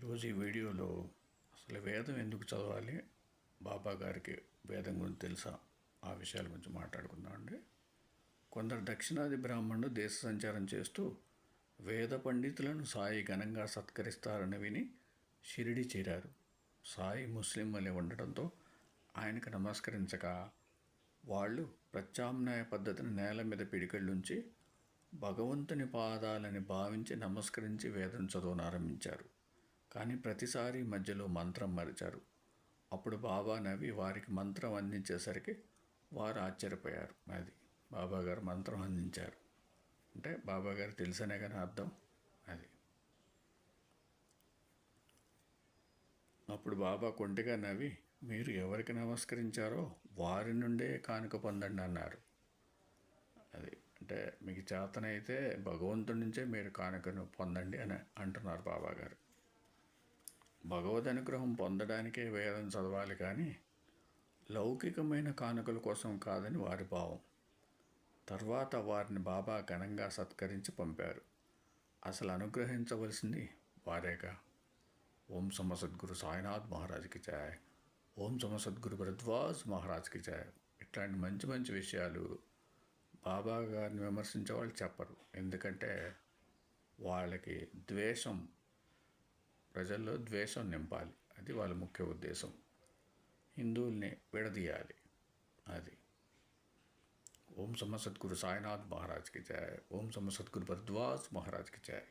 ఈరోజు ఈ వీడియోలో అసలు వేదం ఎందుకు చదవాలి, బాబా గారికి వేదం గురించి తెలుసా, ఆ విషయాల గురించి మాట్లాడుకుందాం అండి. కొందరు దక్షిణాది బ్రాహ్మణులు దేశ సంచారం చేస్తూ వేద పండితులను సాయి ఘనంగా సత్కరిస్తారని విని షిరిడి చేరారు. సాయి ముస్లిం వలె ఉండటంతో ఆయనకు నమస్కరించక వాళ్ళు ప్రత్యామ్నాయ పద్ధతిని నేల మీద పిడికళ్ళుంచి భగవంతుని పాదాలని భావించి నమస్కరించి వేదం చదవనారంభించారు. కానీ ప్రతిసారి మధ్యలో మంత్రం మరిచారు. అప్పుడు బాబా నవ్వి వారికి మంత్రం అందించేసరికి వారు ఆశ్చర్యపోయారు. అది బాబాగారు మంత్రం అందించారు అంటే బాబాగారు తెలుసనే కానీ అర్థం అది. అప్పుడు బాబా కొంటిగా నవ్వి, మీరు ఎవరికి నమస్కరించారో వారి నుండే కానుక పొందండి అన్నారు. అది అంటే మీకు చేతనైతే భగవంతుడి నుంచే మీరు కానుకను పొందండి అని అంటున్నారు బాబాగారు. భగవద్ అనుగ్రహం పొందడానికే వేదం చదవాలి కానీ లౌకికమైన కానుకల కోసం కాదని వారి భావం. తర్వాత వారిని బాబా ఘనంగా సత్కరించి పంపారు. అసలు అనుగ్రహించవలసింది వారేగా. ఓం సమ సద్గురు సాయినాథ్ మహారాజ్కి జయ, ఓం సమ సద్గురు భరద్వాజ్ మహారాజ్కి జయ. ఇట్లాంటి మంచి మంచి విషయాలు బాబా గారిని విమర్శించే వాళ్ళు చెప్పరు. ఎందుకంటే వాళ్ళకి ద్వేషం, ప్రజల్లో ద్వేషం నింపాలి. అది వాళ్ళ ముఖ్య ఉద్దేశం. హిందువుల్ని విడదీయాలి. అది. ఓం సమ సద్గురు సాయినాథ్ మహారాజ్కి జయ, ఓం సమ సద్గురు భరద్వాజ్ మహారాజ్కి జయ.